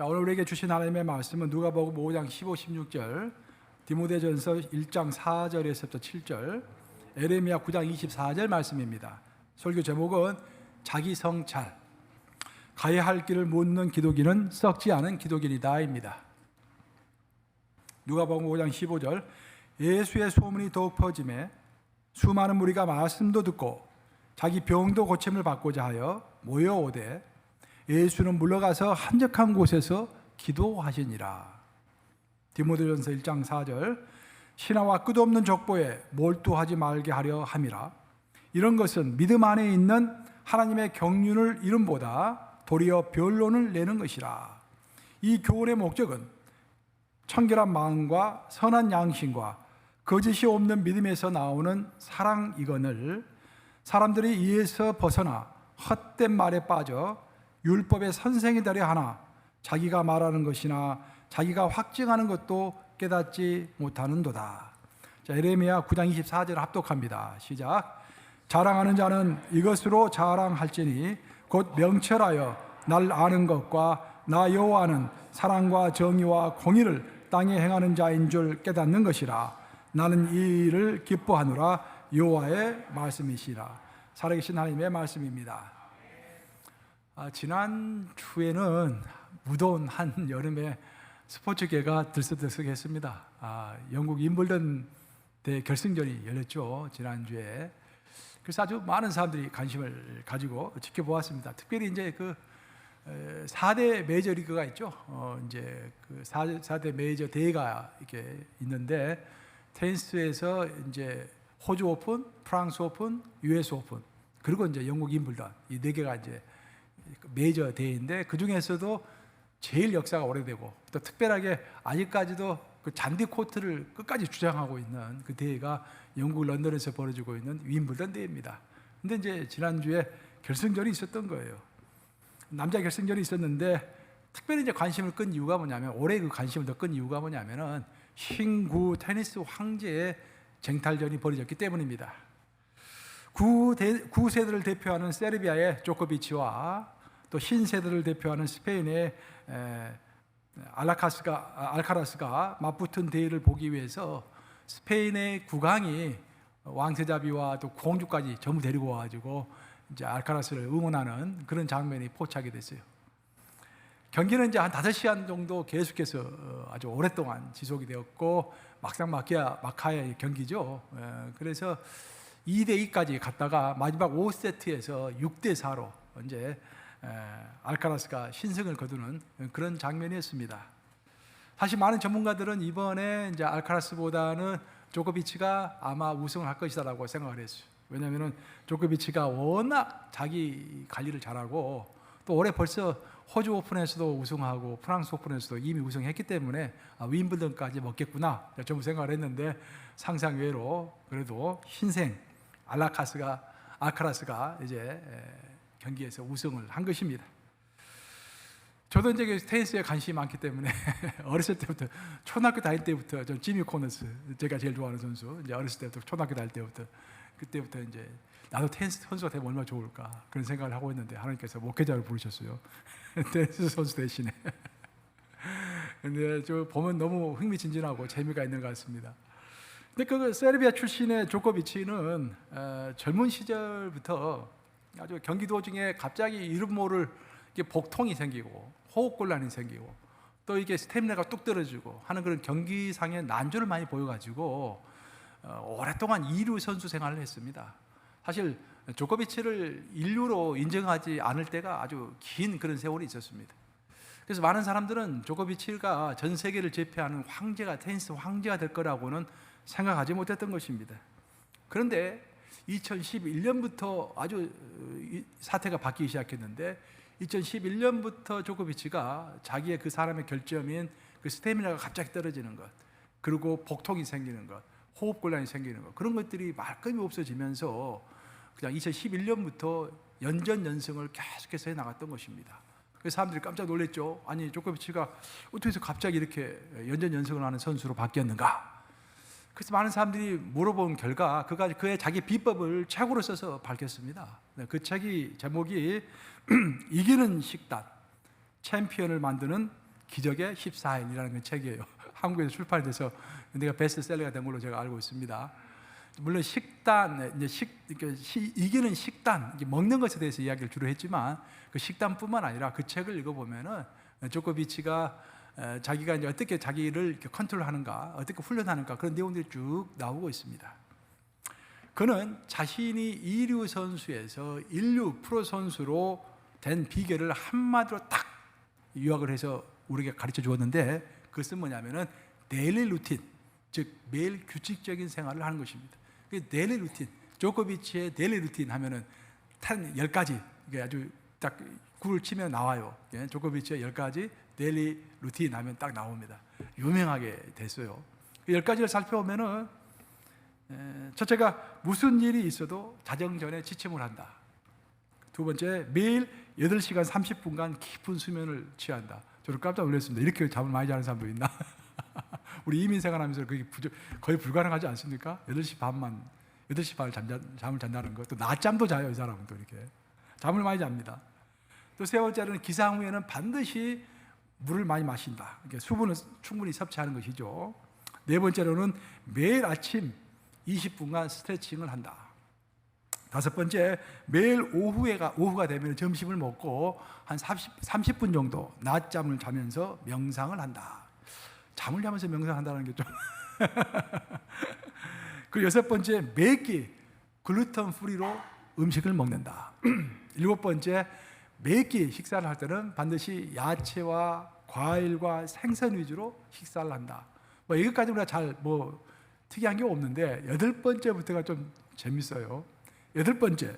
자, 오늘 우리에게 주신 하나님의 말씀은 누가복음 5장 15, 16절, 디모데전서 1장 4절에서부터 7절, 에레미야 9장 24절 말씀입니다. 설교 제목은 자기 성찰, 가야 할 길을 묻는 기독인은 썩지 않은 기독인이다입니다. 누가복음 5장 15절, 예수의 소문이 더욱 퍼지매 수많은 무리가 말씀도 듣고 자기 병도 고침을 받고자 하여 모여오되 예수는 물러가서 한적한 곳에서 기도하시니라. 디모데전서 1장 4절, 신하와 끝없는 족보에 몰두하지 말게 하려 함이라. 이런 것은 믿음 안에 있는 하나님의 경륜을 이름보다 도리어 변론을 내는 것이라. 이 교훈의 목적은 청결한 마음과 선한 양심과 거짓이 없는 믿음에서 나오는 사랑이거늘 사람들이 이에서 벗어나 헛된 말에 빠져 율법의 선생이 되려 하나 자기가 말하는 것이나 자기가 확증하는 것도 깨닫지 못하는도다. 자, 에레미야 9장 24절 합독합니다. 시작. 자랑하는 자는 이것으로 자랑할지니 곧 명철하여 날 아는 것과 나 여호와는 사랑과 정의와 공의를 땅에 행하는 자인 줄 깨닫는 것이라. 나는 이 일을 기뻐하노라. 여호와의 말씀이시라. 살아계신 하나님의 말씀입니다. 지난주에는 무더운 한여름에 스포츠계가 들썩들썩했습니다. 영국 윈블던 대 결승전이 열렸죠, 지난주에. 그래서 아주 많은 사람들이 관심을 가지고 지켜보았습니다. 특별히 이제 그 4대 메이저 리그가 있죠. 이제 그 4대 메이저 대회가 이렇게 있는데 테니스에서 이제 호주 오픈, 프랑스 오픈, US 오픈, 그리고 이제 영국 윈블던, 이 네 개가 이제 메이저 대회인데 그 중에서도 제일 역사가 오래되고 또 특별하게 아직까지도 그 잔디 코트를 끝까지 주장하고 있는 그 대회가 영국 런던에서 벌어지고 있는 윈블던 대회입니다. 근데 이제 지난주에 결승전이 있었던 거예요. 남자 결승전이 있었는데 특별히 이제 관심을 끈 이유가 뭐냐면, 올해 그 관심을 더 끈 이유가 뭐냐면은 신구 테니스 황제의 쟁탈전이 벌어졌기 때문입니다. 구세대를 대표하는 세르비아의 조코비치와 또 신세대를 대표하는 스페인의 알카라스가 맞붙은 대회를 보기 위해서 스페인의 국왕이 왕세자비와 또 공주까지 전부 데리고 와가지고 이제 알카라스를 응원하는 그런 장면이 포착이 됐어요. 경기는 이제 한 5시간 정도 계속해서 아주 오랫동안 지속이 되었고 막상막하의 경기죠. 그래서 2대2까지 갔다가 마지막 5세트에서 6대4로 이제 알카라스가 신승을 거두는 그런 장면이었습니다. 사실 많은 전문가들은 이번에 이제 알카라스보다는 조코비치가 아마 우승을 할 것이다라고 생각을 했어요. 왜냐하면 조코비치가 워낙 자기 관리를 잘하고 또 올해 벌써 호주 오픈에서도 우승하고 프랑스 오픈에서도 이미 우승했기 때문에 윈블던까지 먹겠구나 전부 생각을 했는데 상상 외로 그래도 신생 알카라스가 이제 경기에서 우승을 한 것입니다. 저도 이제 테니스에 관심이 많기 때문에 어렸을 때부터, 초등학교 다닐 때부터 전 지미 코너스, 제가 제일 좋아하는 선수, 이제 어렸을 때부터, 초등학교 다닐 때부터, 그때부터 이제 나도 테니스 선수가 되면 얼마나 좋을까 그런 생각을 하고 있는데 하나님께서 목회자를 부르셨어요. 테니스 선수 대신에. 근데 저 보면 너무 흥미진진하고 재미가 있는 것 같습니다. 근데 그 세르비아 출신의 조코비치는 젊은 시절부터 아주 경기 도중에 갑자기 이름 모를 복통이 생기고 호흡곤란이 생기고 또 이게 스태미나가 뚝 떨어지고 하는 그런 경기상의 난조를 많이 보여가지고 오랫동안 2류 선수 생활을 했습니다. 사실 조코비치를 인류로 인정하지 않을 때가 아주 긴 그런 세월이 있었습니다. 그래서 많은 사람들은 조코비치가 전 세계를 제패하는 황제가, 테니스 황제가 될 거라고는 생각하지 못했던 것입니다. 그런데 2011년부터 아주 사태가 바뀌기 시작했는데 2011년부터 조코비치가 자기의 그 사람의 결점인 그 스태미나가 갑자기 떨어지는 것, 그리고 복통이 생기는 것, 호흡곤란이 생기는 것, 그런 것들이 말끔히 없어지면서 그냥 2011년부터 연전연승을 계속해서 해나갔던 것입니다. 그래서 사람들이 깜짝 놀랐죠. 아니, 조코비치가 어떻게 해서 갑자기 이렇게 연전연승을 하는 선수로 바뀌었는가? 그래서 많은 사람들이 물어본 결과 그의 자기 비법을 책으로 써서 밝혔습니다. 그 책이 제목이 이기는 식단, 챔피언을 만드는 기적의 14일이라는 그 책이에요. 한국에서 출판이 돼서 내가 베스트셀러가 된 걸로 제가 알고 있습니다. 물론 식단, 이기는 식단, 먹는 것에 대해서 이야기를 주로 했지만 그 식단뿐만 아니라 그 책을 읽어보면은 조코비치가 자기가 이제 어떻게 자기를 이렇게 컨트롤하는가, 어떻게 훈련하는가 그런 내용들이 쭉 나오고 있습니다. 그는 자신이 이류 선수에서 인류 프로 선수로 된 비결을 한마디로 딱 요약을 해서 우리에게 가르쳐 주었는데 그것은 뭐냐면은 데일리 루틴, 즉 매일 규칙적인 생활을 하는 것입니다. 그 데일리 루틴, 조코비치의 데일리 루틴 하면은 단 10가지, 이게 아주 딱 굴을 치면 나와요. 예, 조코비치의 10가지 데일리 루틴 하면 딱 나옵니다. 유명하게 됐어요. 그 10가지를 살펴보면은 첫째가 무슨 일이 있어도 자정 전에 지침을 한다. 두 번째, 매일 8시간 30분간 깊은 수면을 취한다. 저는 깜짝 놀랐습니다. 이렇게 잠을 많이 자는 사람도 있나? 우리 이민 생활하면서 그게 거의 불가능하지 않습니까? 8시 반을 잠을 잔다는 거. 또 낮잠도 자요, 이 사람은 또 이렇게. 잠을 많이 잡니다. 또 세 번째는 기상 후에는 반드시 물을 많이 마신다. 수분을 충분히 섭취하는 것이죠. 네 번째로는 매일 아침 20분간 스트레칭을 한다. 다섯 번째, 매일 오후가 되면 점심을 먹고 한 30분 정도 낮잠을 자면서 명상을 한다. 잠을 자면서 명상한다는 게 좀. 그 여섯 번째, 매끼 글루텐 프리로 음식을 먹는다. 일곱 번째, 매끼 식사를 할 때는 반드시 야채와 과일과 생선 위주로 식사를 한다. 뭐 이것까지 우리가 잘 특이한 게 없는데 여덟 번째부터가 좀 재밌어요. 여덟 번째,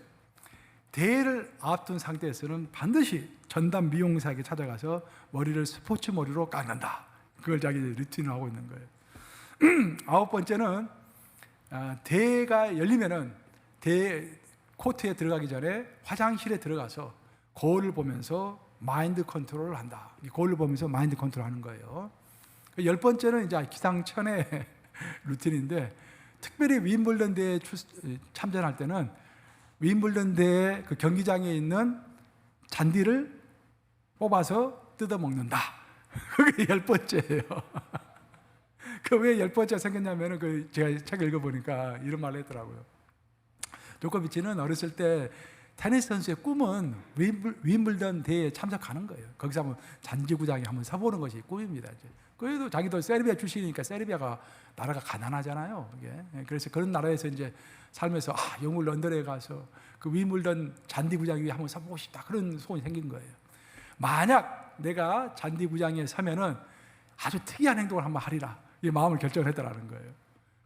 대회를 앞둔 상태에서는 반드시 전담 미용사에게 찾아가서 머리를 스포츠 머리로 깎는다. 그걸 자기 루틴으로 하고 있는 거예요. 아홉 번째는 대회가 열리면은 대회 코트에 들어가기 전에 화장실에 들어가서 거울을 보면서 마인드 컨트롤을 한다. 거울을 보면서 마인드 컨트롤 하는 거예요. 열 번째는 이제 기상천외 루틴인데 특별히 윈블던 대회에 참전할 때는 윈블던 대회 그 경기장에 있는 잔디를 뽑아서 뜯어 먹는다. 그게 열 번째예요. 그 왜 열 번째가 생겼냐면은 제가 책을 읽어보니까 이런 말을 했더라고요. 조코비치는 어렸을 때 테니스 선수의 꿈은 윈블던 대회에 참석하는 거예요. 거기서 한번 잔디구장에 한번 서보는 것이 꿈입니다. 그래도 자기도 세르비아 출신이니까 세르비아가 나라가 가난하잖아요. 그래서 그런 나라에서 이제 살면서 영국 런던에 가서 그 윈블던 잔디구장 위에 한번 서보고 싶다. 그런 소원이 생긴 거예요. 만약 내가 잔디구장에 서면은 아주 특이한 행동을 한번 하리라. 이 마음을 결정을 했다라는 거예요.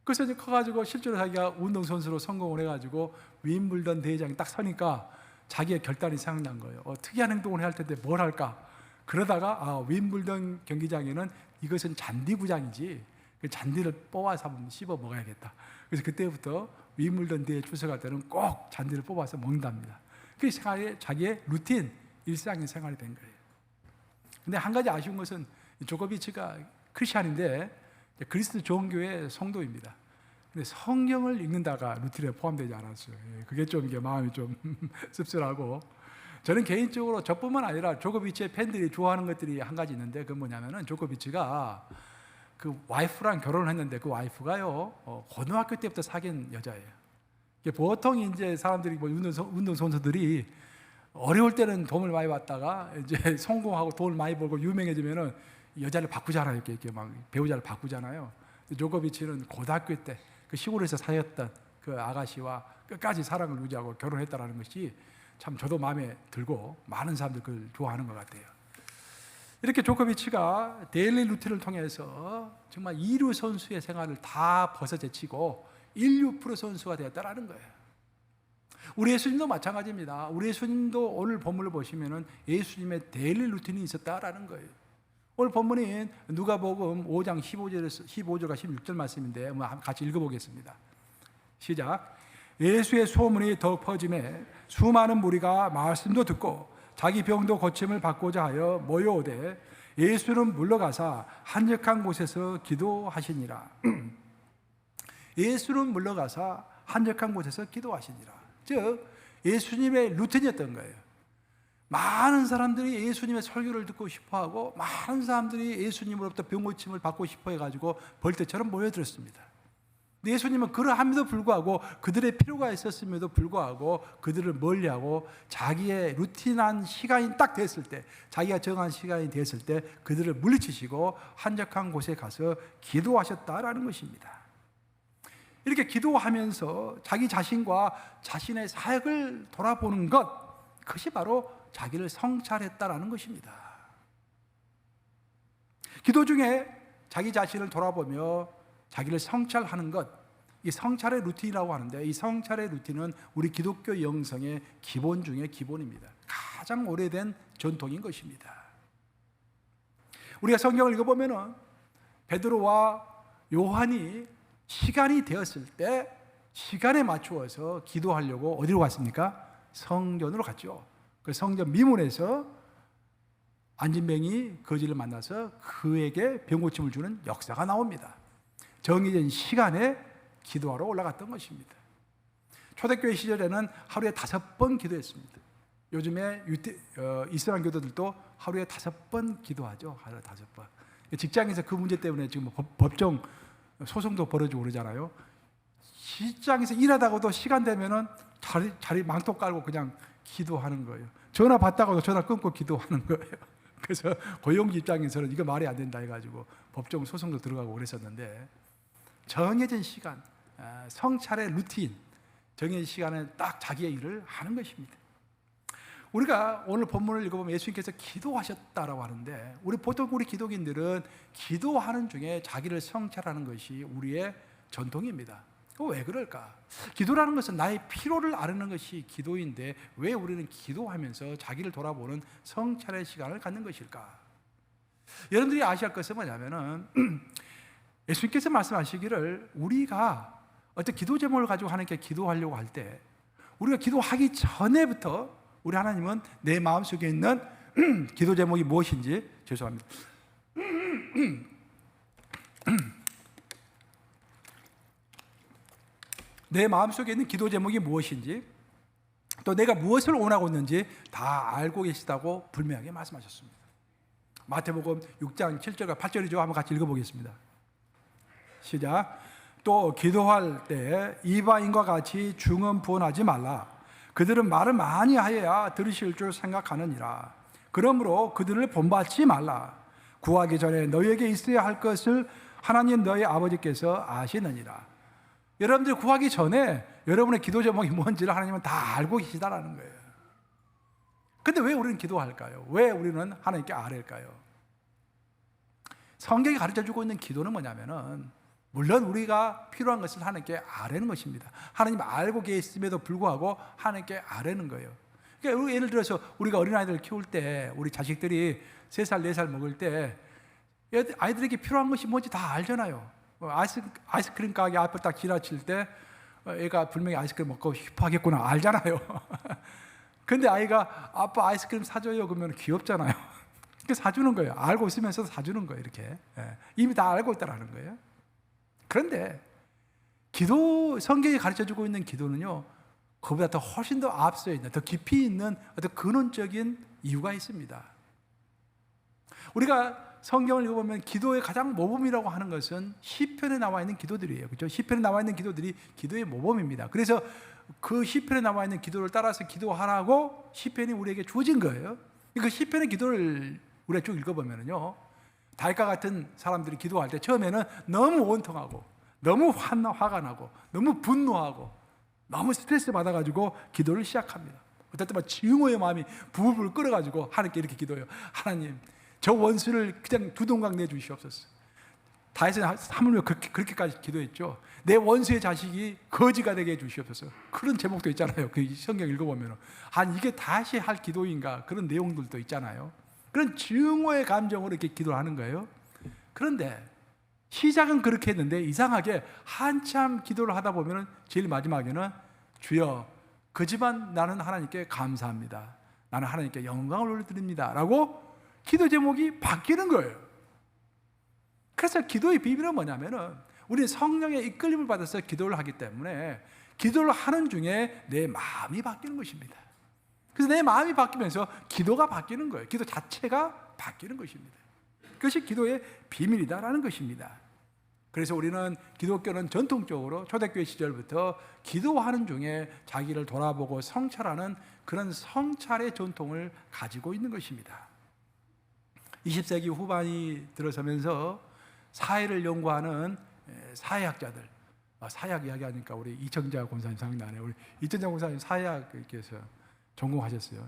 그래서 이제 커가지고 실제로 자기가 운동선수로 성공을 해가지고 윈블던 대회장에 딱 서니까 자기의 결단이 생각난 거예요. 특이한 행동을 해야 할 텐데 뭘 할까? 그러다가 윈블던 경기장에는 이것은 잔디구장이지 그 잔디를 뽑아서 한번 씹어 먹어야겠다. 그래서 그때부터 윈블던 대회에 출석할 때는 꼭 잔디를 뽑아서 먹는답니다. 그게 자기의 루틴, 일상의 생활이 된 거예요. 근데 한 가지 아쉬운 것은 조코비치가 크리스찬인데 그리스도 종교의 성도입니다. 근데 성경을 읽는다가 루틴에 포함되지 않았어요. 그게 좀 이게 마음이 좀 씁쓸하고 저는 개인적으로 저뿐만 아니라 조코비치의 팬들이 좋아하는 것들이 한 가지 있는데 그건 뭐냐면은 조코비치가 그 와이프랑 결혼을 했는데 그 와이프가요 고등학교 때부터 사귄 여자예요. 보통 이제 사람들이 운동 선수들이 어려울 때는 돈을 많이 받다가 이제 성공하고 돈을 많이 벌고 유명해지면은 여자를 바꾸잖아요. 이렇게 막 배우자를 바꾸잖아요. 조코비치는 고등학교 때 그 시골에서 사였던 그 아가씨와 끝까지 사랑을 유지하고 결혼했다라는 것이 참 저도 마음에 들고 많은 사람들 그걸 좋아하는 것 같아요. 이렇게 조코비치가 데일리 루틴을 통해서 정말 이류 선수의 생활을 다 벗어제치고 인류 프로 선수가 되었다라는 거예요. 우리 예수님도 마찬가지입니다. 우리 예수님도 오늘 본문을 보시면은 예수님의 데일리 루틴이 있었다라는 거예요. 오늘 본문인 누가복음 5장 15절과 16절 말씀인데 같이 읽어보겠습니다. 시작. 예수의 소문이 더욱 퍼짐에 수많은 무리가 말씀도 듣고 자기 병도 고침을 받고자 하여 모여오되 예수는 물러가사 한적한 곳에서 기도하시니라. 예수는 물러가사 한적한 곳에서 기도하시니라. 즉 예수님의 루틴이었던 거예요. 많은 사람들이 예수님의 설교를 듣고 싶어하고 많은 사람들이 예수님으로부터 병고침을 받고 싶어 해가지고 벌떼처럼 모여들었습니다. 근데 예수님은 그러함에도 불구하고 그들의 필요가 있었음에도 불구하고 그들을 멀리하고 자기의 루틴한 시간이 딱 됐을 때, 자기가 정한 시간이 됐을 때 그들을 물리치시고 한적한 곳에 가서 기도하셨다라는 것입니다. 이렇게 기도하면서 자기 자신과 자신의 사역을 돌아보는 것, 그것이 바로 자기를 성찰했다라는 것입니다. 기도 중에 자기 자신을 돌아보며 자기를 성찰하는 것, 이 성찰의 루틴이라고 하는데, 이 성찰의 루틴은 우리 기독교 영성의 기본 중에 기본입니다. 가장 오래된 전통인 것입니다. 우리가 성경을 읽어보면 베드로와 요한이 시간이 되었을 때 시간에 맞추어서 기도하려고 어디로 갔습니까? 성전으로 갔죠. 그 성전 미문에서 안진뱅이 거지를 만나서 그에게 병고침을 주는 역사가 나옵니다. 정해진 시간에 기도하러 올라갔던 것입니다. 초대교회 시절에는 하루에 5번 기도했습니다. 요즘에 이슬람 교도들도 하루에 5번 기도하죠. 하루에 5번. 직장에서 그 문제 때문에 지금 법정 소송도 벌어지고 그러잖아요. 직장에서 일하다가도 시간 되면은 자리 망토 깔고 그냥 기도하는 거예요. 전화 받다가도 전화 끊고 기도하는 거예요. 그래서 고용주 입장에서는 이거 말이 안 된다 해가지고 법정 소송도 들어가고 그랬었는데, 정해진 시간, 성찰의 루틴, 정해진 시간에 딱 자기의 일을 하는 것입니다. 우리가 오늘 본문을 읽어보면 예수님께서 기도하셨다라고 하는데, 보통 우리 기독인들은 기도하는 중에 자기를 성찰하는 것이 우리의 전통입니다. 왜 그럴까? 기도라는 것은 나의 필요를 아는 것이 기도인데 왜 우리는 기도하면서 자기를 돌아보는 성찰의 시간을 갖는 것일까? 여러분들이 아셔야 할 것은 뭐냐면은 예수님께서 말씀하시기를 우리가 어떤 기도 제목을 가지고 하나님께 기도하려고 할 때, 우리가 기도하기 전에부터 우리 하나님은 내 마음속에 있는 기도 제목이 무엇인지, 죄송합니다. 내 마음속에 있는 기도 제목이 무엇인지, 또 내가 무엇을 원하고 있는지 다 알고 계시다고 분명하게 말씀하셨습니다. 마태복음 6장 7절과 8절이죠. 한번 같이 읽어보겠습니다. 시작. 또 기도할 때 이방인과 같이 중언부언하지 말라. 그들은 말을 많이 하여야 들으실 줄 생각하느니라. 그러므로 그들을 본받지 말라. 구하기 전에 너희에게 있어야 할 것을 하나님 너희 아버지께서 아시느니라. 여러분들 구하기 전에 여러분의 기도 제목이 뭔지를 하나님은 다 알고 계시다라는 거예요. 근데 왜 우리는 기도할까요? 왜 우리는 하나님께 아뢰일까요? 성경이 가르쳐주고 있는 기도는 뭐냐면은, 물론 우리가 필요한 것을 하나님께 아뢰는 것입니다. 하나님 알고 계심에도 불구하고 하나님께 아뢰는 거예요. 그러니까 예를 들어서 우리가 어린아이들 키울 때, 우리 자식들이 3살, 4살 먹을 때 아이들에게 필요한 것이 뭔지 다 알잖아요. 아이스크림 가게 앞에 딱 지나칠 때 애가 분명히 아이스크림 먹고 싶어 하겠구나 알잖아요. 근데 아이가 아빠 아이스크림 사줘요 그러면 귀엽잖아요. 그러니까 사주는 거예요. 알고 있으면서 사주는 거예요. 이렇게 이미 다 알고 있다라는 거예요. 그런데 기도, 성경이 가르쳐주고 있는 기도는요, 그보다 더 훨씬 더 앞서 있는, 더 깊이 있는 어떤 근원적인 이유가 있습니다. 우리가 성경을 읽어보면 기도의 가장 모범이라고 하는 것은 시편에 나와 있는 기도들이에요. 그렇죠? 시편에 나와 있는 기도들이 기도의 모범입니다. 그래서 그 시편에 나와 있는 기도를 따라서 기도하라고 시편이 우리에게 주어진 거예요. 그 시편의 기도를 우리가 쭉 읽어보면요, 다윗과 같은 사람들이 기도할 때 처음에는 너무 원통하고 너무 화가 나고 너무 분노하고 너무 스트레스 받아가지고 기도를 시작합니다. 어떨 때 막 증오의 마음이 부글부글 끓어가지고 하나님께 이렇게 기도해요. 하나님, 저 원수를 그냥 두동강 내주시옵소서. 다윗은 하물며 그렇게까지 기도했죠. 내 원수의 자식이 거지가 되게 해주시옵소서. 그런 제목도 있잖아요. 그 성경 읽어보면 이게 다시 할 기도인가, 그런 내용들도 있잖아요. 그런 증오의 감정으로 이렇게 기도를 하는 거예요. 그런데 시작은 그렇게 했는데 이상하게 한참 기도를 하다 보면 제일 마지막에는 주여, 그지만 나는 하나님께 감사합니다. 나는 하나님께 영광을 올려드립니다. 라고 기도 제목이 바뀌는 거예요. 그래서 기도의 비밀은 뭐냐면은, 우리는 성령의 이끌림을 받아서 기도를 하기 때문에 기도를 하는 중에 내 마음이 바뀌는 것입니다. 그래서 내 마음이 바뀌면서 기도가 바뀌는 거예요. 기도 자체가 바뀌는 것입니다. 그것이 기도의 비밀이다라는 것입니다. 그래서 우리는 기독교는 전통적으로 초대교회 시절부터 기도하는 중에 자기를 돌아보고 성찰하는 그런 성찰의 전통을 가지고 있는 것입니다. 20세기 후반이 들어서면서 사회를 연구하는 사회학자들, 사회학 이야기하니까 우리 이청자 권사님 생각나네요. 우리 이청자 권사님 사회학께서 전공하셨어요.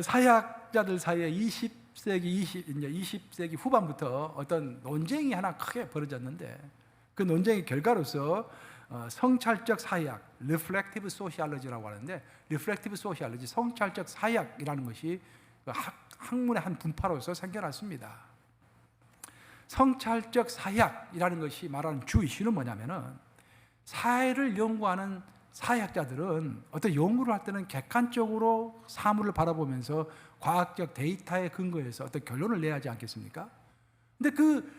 사회학자들 사이에 20세기 후반부터 어떤 논쟁이 하나 크게 벌어졌는데, 그 논쟁의 결과로서 성찰적 사회학, Reflective Sociology라고 하는데, Reflective Sociology, 성찰적 사회학이라는 것이 학문의 한 분파로서 생겨났습니다. 성찰적 사회학이라는 것이 말하는 주 이슈는 뭐냐면은, 사회를 연구하는 사회학자들은 어떤 연구를 할 때는 객관적으로 사물을 바라보면서 과학적 데이터에 근거해서 어떤 결론을 내야 하지 않겠습니까? 근데 그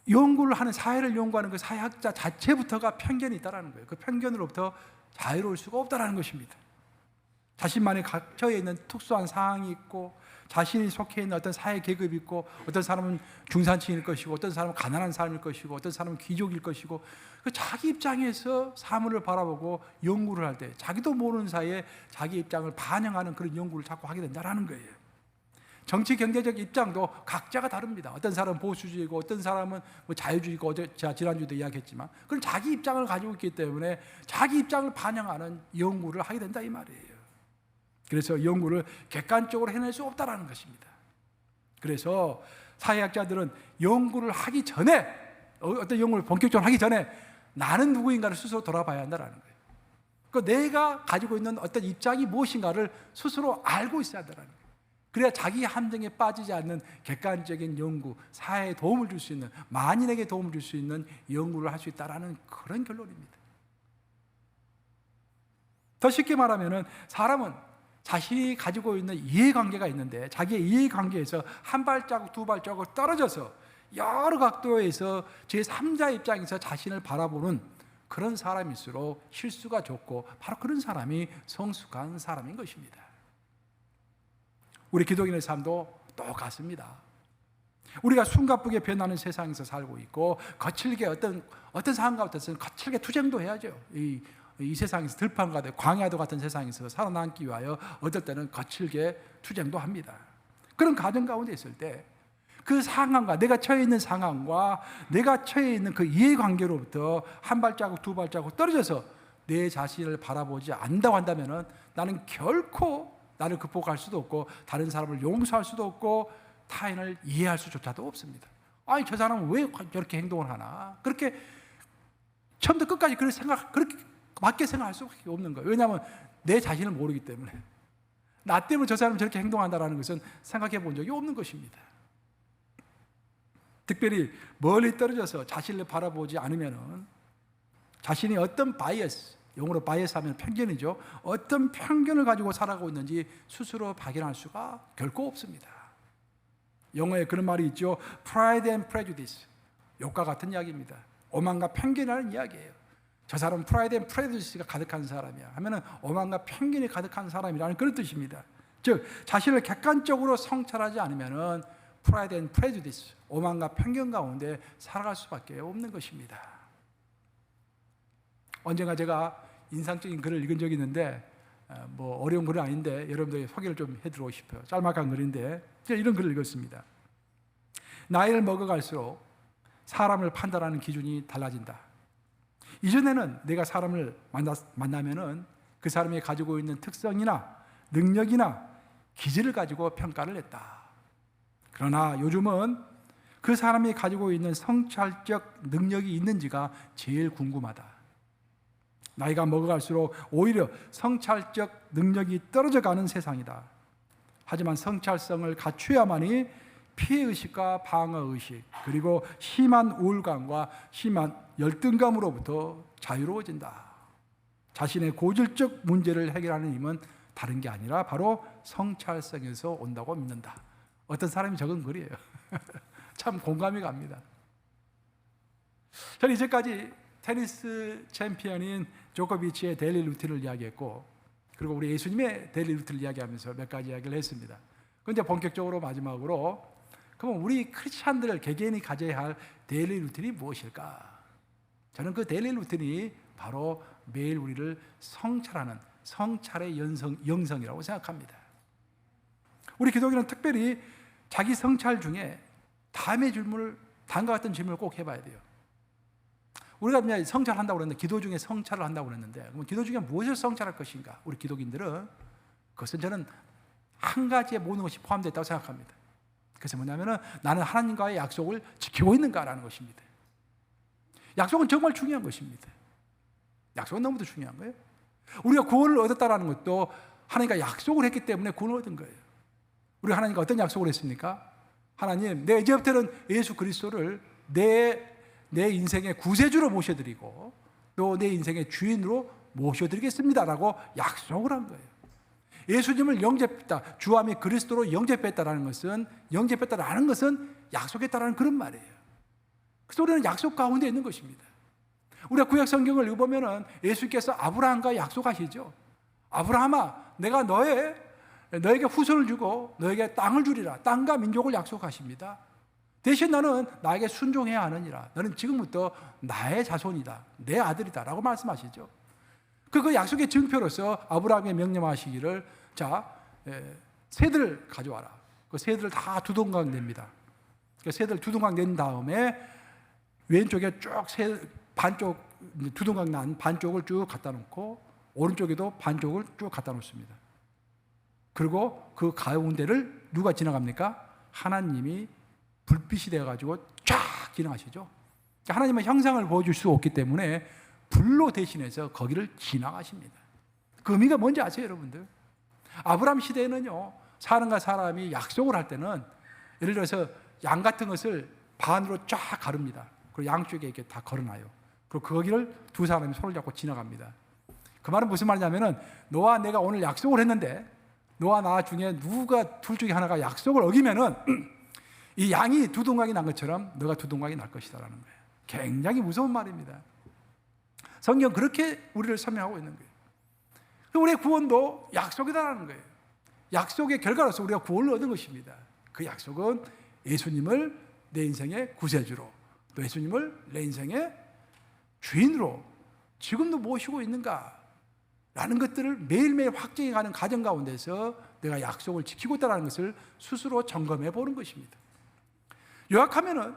연구를 하는, 사회를 연구하는 그 사회학자 자체부터가 편견이 있다는 거예요. 그 편견으로부터 자유로울 수가 없다는 것입니다. 자신만의 갇혀 있는 특수한 상황이 있고, 자신이 속해 있는 어떤 사회 계급이 있고, 어떤 사람은 중산층일 것이고, 어떤 사람은 가난한 사람일 것이고, 어떤 사람은 귀족일 것이고, 그 자기 입장에서 사물을 바라보고 연구를 할 때 자기도 모르는 사이에 자기 입장을 반영하는 그런 연구를 자꾸 하게 된다는 거예요. 정치 경제적 입장도 각자가 다릅니다. 어떤 사람은 보수주의고, 어떤 사람은 뭐 자유주의고, 제가 지난주에도 이야기했지만, 그런 자기 입장을 가지고 있기 때문에 자기 입장을 반영하는 연구를 하게 된다 이 말이에요. 그래서 연구를 객관적으로 해낼 수 없다는 것입니다. 그래서 사회학자들은 연구를 하기 전에, 어떤 연구를 본격적으로 하기 전에 나는 누구인가를 스스로 돌아봐야 한다는 거예요. 그 내가 가지고 있는 어떤 입장이 무엇인가를 스스로 알고 있어야 한다는 거예요. 그래야 자기 함정에 빠지지 않는 객관적인 연구, 사회에 도움을 줄 수 있는, 만인에게 도움을 줄 수 있는 연구를 할 수 있다는 그런 결론입니다. 더 쉽게 말하면 사람은 자신이 가지고 있는 이해관계가 있는데, 자기의 이해관계에서 한 발자국 두 발자국 떨어져서 여러 각도에서 제3자의 입장에서 자신을 바라보는 그런 사람일수록 실수가 적고, 바로 그런 사람이 성숙한 사람인 것입니다. 우리 기독인의 삶도 똑같습니다. 우리가 숨가쁘게 변하는 세상에서 살고 있고, 거칠게 어떤 상황 같아서는 거칠게 투쟁도 해야죠. 이 세상에서 들판과 광야도 같은 세상에서 살아남기 위하여 어떨 때는 거칠게 투쟁도 합니다. 그런 가정 가운데 있을 때 그 상황과, 내가 처해 있는 상황과 내가 처해 있는 그 이해관계로부터 한 발자국 두 발자국 떨어져서 내 자신을 바라보지 않는다고 한다면 나는 결코 나를 극복할 수도 없고, 다른 사람을 용서할 수도 없고, 타인을 이해할 수조차도 없습니다. 아니, 저 사람은 왜 저렇게 행동을 하나? 그렇게 처음부터 끝까지 그렇게 맞게 생각할 수밖에 없는 거예요. 왜냐하면 내 자신을 모르기 때문에. 나 때문에 저 사람이 저렇게 행동한다는 것은 생각해 본 적이 없는 것입니다. 특별히 멀리 떨어져서 자신을 바라보지 않으면 자신이 어떤 바이어스, 영어로 바이어스 하면 편견이죠. 어떤 편견을 가지고 살아가고 있는지 스스로 발견할 수가 결코 없습니다. 영어에 그런 말이 있죠. Pride and Prejudice. 욕과 같은 이야기입니다. 오만과 편견이라는 이야기예요. 저 사람은 Pride and Prejudice가 가득한 사람이야 하면은 오만과 편견이 가득한 사람이라는 그런 뜻입니다. 즉, 자신을 객관적으로 성찰하지 않으면은 Pride and Prejudice, 오만과 편견 가운데 살아갈 수밖에 없는 것입니다. 언젠가 제가 인상적인 글을 읽은 적이 있는데, 뭐 어려운 글은 아닌데 여러분들에게 소개를 좀 해드리고 싶어요. 짤막한 글인데 제가 이런 글을 읽었습니다. 나이를 먹어갈수록 사람을 판단하는 기준이 달라진다. 이전에는 내가 사람을 만나면은 그 사람이 가지고 있는 특성이나 능력이나 기질을 가지고 평가를 했다. 그러나 요즘은 그 사람이 가지고 있는 성찰적 능력이 있는지가 제일 궁금하다. 나이가 먹어갈수록 오히려 성찰적 능력이 떨어져가는 세상이다. 하지만 성찰성을 갖추어야만이 피해의식과 방어의식, 그리고 심한 우울감과 심한 열등감으로부터 자유로워진다. 자신의 고질적 문제를 해결하는 힘은 다른 게 아니라 바로 성찰성에서 온다고 믿는다. 어떤 사람이 적은 글이에요. 참 공감이 갑니다. 저는 이제까지 테니스 챔피언인 조코비치의 데일리 루틴을 이야기했고, 그리고 우리 예수님의 데일리 루틴을 이야기하면서 몇 가지 이야기를 했습니다. 그런데 본격적으로 마지막으로, 그럼 우리 크리스찬들 개개인이 가져야 할 데일리 루틴이 무엇일까? 저는 그 데일리 루틴이 바로 매일 우리를 성찰하는 성찰의 영성이라고 생각합니다. 우리 기독교는 특별히 자기 성찰 중에 다음과 같은 질문을 꼭 해봐야 돼요. 우리가 그냥 성찰한다고 그랬는데, 기도 중에 성찰을 한다고 그랬는데, 그럼 기도 중에 무엇을 성찰할 것인가? 우리 기독인들은 그것은 저는 한 가지의 모든 것이 포함되어 있다고 생각합니다. 그것은 뭐냐면은 나는 하나님과의 약속을 지키고 있는가라는 것입니다. 약속은 정말 중요한 것입니다. 약속은 너무도 중요한 거예요. 우리가 구원을 얻었다라는 것도 하나님과 약속을 했기 때문에 구원을 얻은 거예요. 우리가 하나님과 어떤 약속을 했습니까? 하나님, 내 이제부터는 예수 그리스도를 내 인생의 구세주로 모셔드리고 또 내 인생의 주인으로 모셔드리겠습니다라고 약속을 한 거예요. 예수님을 영접했다, 주와 및 그리스도로 영접했다라는 것은, 영접했다라는 것은 약속했다라는 그런 말이에요. 그래서 우리는 약속 가운데 있는 것입니다. 우리가 구약 성경을 읽어보면 예수께서 아브라함과 약속하시죠. 아브라함아, 내가 너에게 후손을 주고 너에게 땅을 주리라. 땅과 민족을 약속하십니다. 대신 너는 나에게 순종해야 하느니라. 너는 지금부터 나의 자손이다, 내 아들이다 라고 말씀하시죠. 그 약속의 증표로서 아브라함에 명령하시기를, 새들을 가져와라. 그 새들을 다 두동강 냅니다. 그 새들 두동강 낸 다음에 왼쪽에 쭉 반쪽, 두동강 난 반쪽을 쭉 갖다 놓고 오른쪽에도 반쪽을 쭉 갖다 놓습니다. 그리고 그 가운데를 누가 지나갑니까? 하나님이 불빛이 되어가지고 쫙 지나가시죠. 하나님의 형상을 보여줄 수 없기 때문에 불로 대신해서 거기를 지나가십니다. 그 의미가 뭔지 아세요, 여러분들? 아브라함 시대에는요, 사람과 사람이 약속을 할 때는 예를 들어서 양 같은 것을 반으로 쫙 가릅니다. 그리고 양쪽에 이렇게 다 걸어놔요. 그리고 거기를 두 사람이 손을 잡고 지나갑니다. 그 말은 무슨 말이냐면은, 너와 내가 오늘 약속을 했는데 너와 나 중에 누가 둘 중에 하나가 약속을 어기면은 이 양이 두동강이 난 것처럼 너가 두동강이 날 것이다라는 거예요. 굉장히 무서운 말입니다. 성경 그렇게 우리를 설명하고 있는 거예요. 우리의 구원도 약속이다라는 거예요. 약속의 결과로서 우리가 구원을 얻은 것입니다. 그 약속은 예수님을 내 인생의 구세주로, 또 예수님을 내 인생의 주인으로 지금도 모시고 있는가? 라는 것들을 매일매일 확증해가는 과정 가운데서 내가 약속을 지키고 있다는 것을 스스로 점검해 보는 것입니다. 요약하면은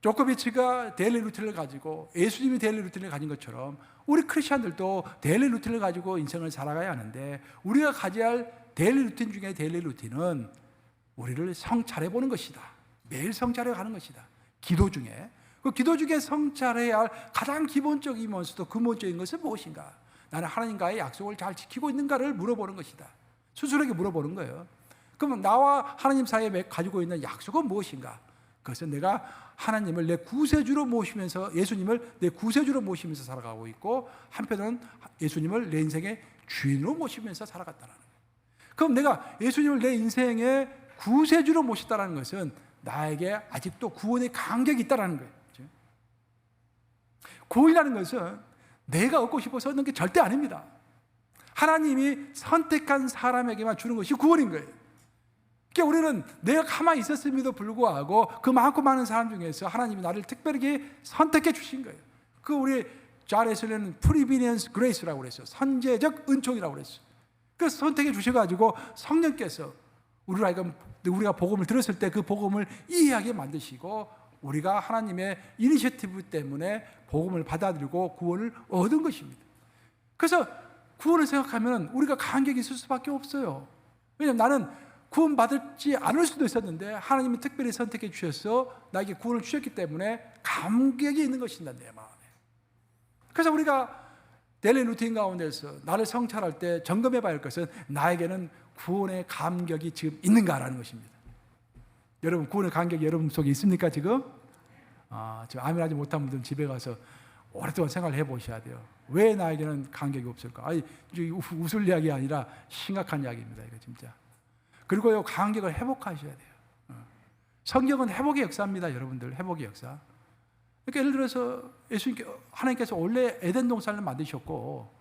조코비치가 데일리 루틴을 가지고 예수님이 데일리 루틴을 가진 것처럼 우리 크리스천들도 데일리 루틴을 가지고 인생을 살아가야 하는데, 우리가 가져야 할 데일리 루틴 중에 데일리 루틴은 우리를 성찰해 보는 것이다. 매일 성찰해 가는 것이다. 기도 중에, 그 기도 중에 성찰해야 할 가장 기본적이면서도 근본적인 것은 무엇인가? 나는 하나님과의 약속을 잘 지키고 있는가를 물어보는 것이다. 스스로에게 물어보는 거예요. 그러면 나와 하나님 사이에 가지고 있는 약속은 무엇인가? 그것은 내가 하나님을 내 구세주로 모시면서, 예수님을 내 구세주로 모시면서 살아가고 있고, 한편으로는 예수님을 내 인생의 주인으로 모시면서 살아갔다는 거예요. 그럼 내가 예수님을 내 인생의 구세주로 모셨다는 것은 나에게 아직도 구원의 간격이 있다는 거예요. 구원이라는 것은 내가 얻고 싶어서 얻는 게 절대 아닙니다. 하나님이 선택한 사람에게만 주는 것이 구원인 거예요. 그러니까 우리는 내가 가만히 있었음에도 불구하고 그 많고 많은 사람 중에서 하나님이 나를 특별하게 선택해 주신 거예요. 그 우리 존 웨슬리는 프리비니언스 그레이스라고 그랬어요. 선제적 은총이라고 그랬어요. 그래서 선택해 주셔가지고 성령께서 우리가 복음을 들었을 때 그 복음을 이해하게 만드시고, 우리가 하나님의 이니셔티브 때문에 복음을 받아들이고 구원을 얻은 것입니다. 그래서 구원을 생각하면 우리가 간격이 있을 수밖에 없어요. 왜냐하면 나는 구원받지 않을 수도 있었는데 하나님이 특별히 선택해 주셔서 나에게 구원을 주셨기 때문에 감격이 있는 것입니다, 내 마음에. 그래서 우리가 데일리 루틴 가운데서 나를 성찰할 때 점검해 봐야 할 것은, 나에게는 구원의 감격이 지금 있는가라는 것입니다. 여러분, 구원의 감격이 여러분 속에 있습니까 지금? 지금 아멘하지 못한 분들은 집에 가서 오랫동안 생각을 해보셔야 돼요. 왜 나에게는 감격이 없을까? 웃을 이야기 아니라 심각한 이야기입니다, 이거 진짜. 그리고요, 감격을 회복하셔야 돼요. 성경은 회복의 역사입니다, 여러분들. 회복의 역사. 그러니까 예를 들어서 하나님께서 원래 에덴 동산을 만드셨고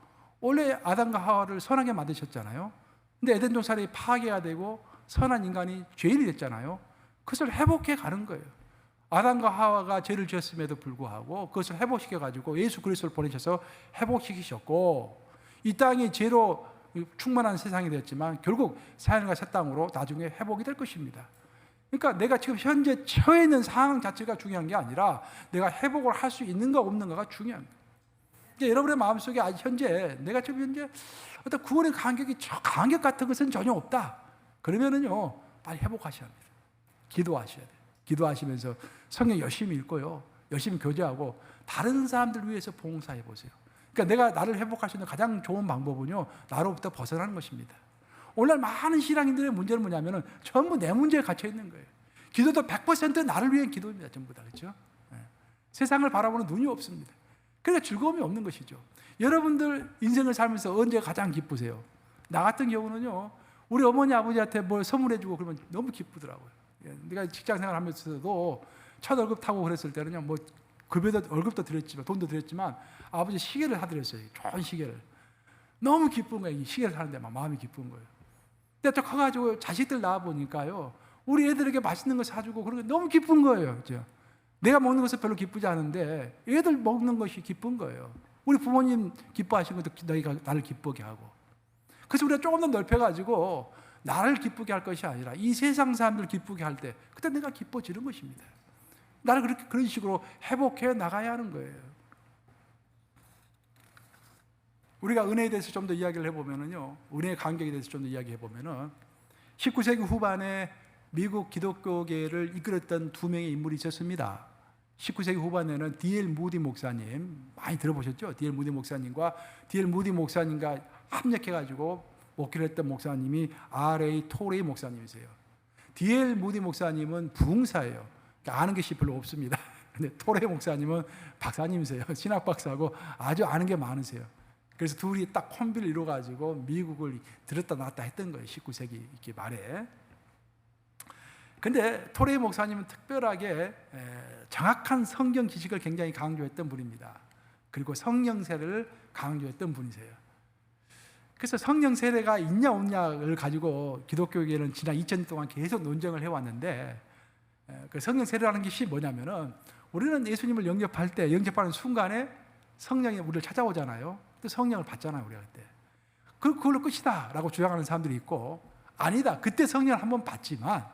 원래 아담과 하와를 선하게 만드셨잖아요. 근데 에덴 동산이 파괴가 되고 선한 인간이 죄인이 됐잖아요. 그것을 회복해 가는 거예요. 아담과 하와가 죄를 지었음에도 불구하고 그것을 회복시켜 가지고 예수 그리스도를 보내셔서 회복시키셨고, 이 땅이 죄로 충만한 세상이 되었지만 결국 새하늘과 새 땅으로 나중에 회복이 될 것입니다. 그러니까 내가 지금 현재 처해 있는 상황 자체가 중요한 게 아니라 내가 회복을 할 수 있는가 없는가가 중요한 거예요. 이제 여러분의 마음속에 아직 현재 내가 지금 현재 어떤 구원의 간격이 간격 같은 것은 전혀 없다. 그러면은요 빨리 회복하셔야 합니다. 기도하셔야 돼요. 기도하시면서 성경 열심히 읽고요, 열심히 교제하고 다른 사람들 위해서 봉사해 보세요. 그러니까 내가 나를 회복할 수 있는 가장 좋은 방법은요 나로부터 벗어나는 것입니다. 오늘날 많은 신앙인들의 문제는 뭐냐면은 전부 내 문제에 갇혀 있는 거예요. 기도도 100% 나를 위한 기도입니다. 전부 다. 그렇죠? 네. 세상을 바라보는 눈이 없습니다. 그러니까 즐거움이 없는 것이죠. 여러분들 인생을 살면서 언제 가장 기쁘세요? 나 같은 경우는요, 우리 어머니 아버지한테 뭘 선물해 주고 그러면 너무 기쁘더라고요. 내가 직장 생활 하면서도 첫 월급 타고 그랬을 때는요, 뭐 급여도 월급도 드렸지만 돈도 드렸지만 아버지 시계를 사드렸어요. 좋은 시계를. 너무 기쁜 거예요. 이 시계를 사는데 막 마음이 기쁜 거예요. 근데 또 커가지고 자식들 낳아 보니까요, 우리 애들에게 맛있는 거 사주고 그런 게 너무 기쁜 거예요. 그죠? 내가 먹는 것은 별로 기쁘지 않은데 애들 먹는 것이 기쁜 거예요. 우리 부모님 기뻐하시는 것도 너희가 나를 기쁘게 하고. 그래서 우리가 조금 더 넓혀가지고 나를 기쁘게 할 것이 아니라 이 세상 사람들 기쁘게 할 때 그때 내가 기뻐지는 것입니다. 나를 그런 식으로 회복해 나가야 하는 거예요. 우리가 은혜에 대해서 좀 더 이야기를 해보면은요, 은혜의 간격에 대해서 좀 더 이야기해보면은 19세기 후반에 미국 기독교계를 이끌었던 두 명의 인물이 있었습니다. 19세기 후반에는 D.L. 무디 목사님, 많이 들어보셨죠? D.L. 무디 목사님과 D.L. 무디 목사님과 합력해가지고 목회를 했던 목사님이 R.A. 토레이 목사님이세요. D.L. 무디 목사님은 부흥사예요. 그러니까 아는 것이 별로 없습니다. 근데 토레이 목사님은 박사님이세요. 신학 박사고 아주 아는 게 많으세요. 그래서 둘이 딱 콤비를 이루어가지고 미국을 들었다 놨다 했던 거예요. 19세기 이렇게 말에. 근데 토레이 목사님은 특별하게 정확한 성경 지식을 굉장히 강조했던 분입니다. 그리고 성령 세례를 강조했던 분이세요. 그래서 성령 세례가 있냐 없냐를 가지고 기독교계는 지난 2000년 동안 계속 논쟁을 해왔는데, 그 성령 세례라는 것이 뭐냐면은 우리는 예수님을 영접할 때 영접하는 순간에 성령이 우리를 찾아오잖아요. 또 성령을 받잖아요, 우리가 그때. 그걸로 끝이다 라고 주장하는 사람들이 있고, 아니다, 그때 성령을 한번 받지만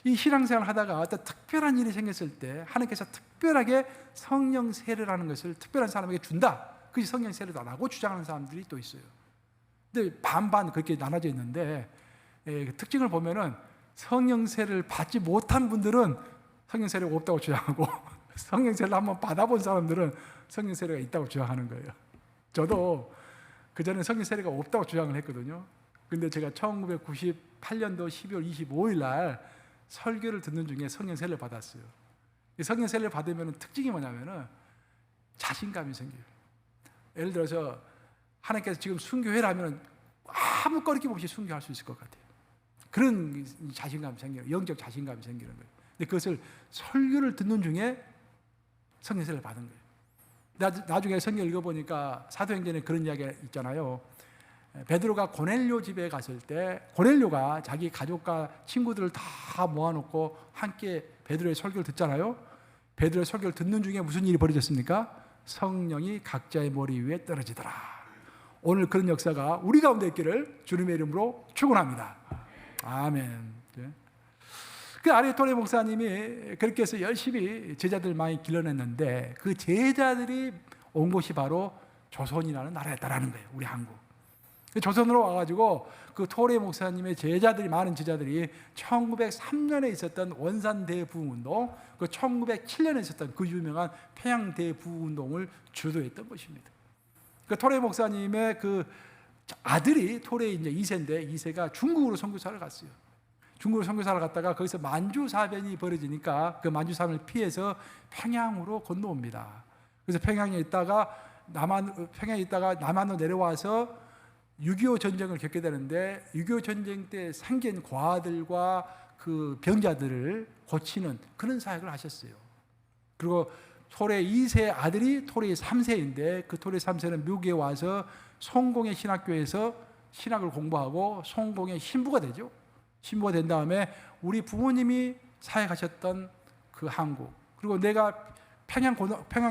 이 신앙생활을 하다가 어떤 특별한 일이 생겼을 때 하나님께서 특별하게 성령 세례라는 것을 특별한 사람에게 준다, 그것이 성령 세례다라고 주장하는 사람들이 또 있어요. 근데 반반 그렇게 나눠져 있는데, 특징을 보면은 성령 세례를 받지 못한 분들은 성령 세례가 없다고 주장하고 성령 세례를 한번 받아본 사람들은 성령 세례가 있다고 주장하는 거예요. 저도 그전에 성령 세례가 없다고 주장을 했거든요. 근데 제가 1998년도 12월 25일 날 설교를 듣는 중에 성령 세례를 받았어요. 성령 세례를 받으면 특징이 뭐냐면은 자신감이 생겨요. 예를 들어서 하나님께서 지금 순교회를 하면 아무 꺼리낌 없이 순교할 수 있을 것 같아요. 그런 자신감이 생겨요. 영적 자신감이 생기는 거예요. 근데 그것을 설교를 듣는 중에 성령 세례를 받은 거예요. 나중에 성경 읽어보니까 사도행전에 그런 이야기가 있잖아요. 베드로가 고넬료 집에 갔을 때 고넬료가 자기 가족과 친구들을 다 모아놓고 함께 베드로의 설교를 듣잖아요. 베드로의 설교를 듣는 중에 무슨 일이 벌어졌습니까? 성령이 각자의 머리 위에 떨어지더라. 오늘 그런 역사가 우리 가운데 있기를 주님의 이름으로 축원합니다. 아멘. 그 아리토레 목사님이 그렇게 해서 열심히 제자들 많이 길러냈는데 그 제자들이 온 곳이 바로 조선이라는 나라였다라는 거예요. 우리 한국. 조선으로 와가지고 그 토레 목사님의 제자들이, 많은 제자들이 1903년에 있었던 원산 대부흥운동, 그 1907년에 있었던 그 유명한 평양 대부흥운동을 주도했던 것입니다. 그 토레 목사님의 그 아들이 토레 이제 2세인데 2세가 중국으로 선교사를 갔어요. 중국으로 선교사를 갔다가 거기서 만주사변이 벌어지니까 그 만주사변을 피해서 평양으로 건너옵니다. 그래서 평양에 있다가 남한으로 내려와서 6.25 전쟁을 겪게 되는데 6.25 전쟁 때 생긴 고아들과 그 병자들을 고치는 그런 사역을 하셨어요. 그리고 토레 2세 아들이 토레 3세인데 그 토레 3세는 미국에 와서 성공의 신학교에서 신학을 공부하고 성공의 신부가 되죠. 신부가 된 다음에 우리 부모님이 사역하셨던 그 한국, 그리고 내가 평양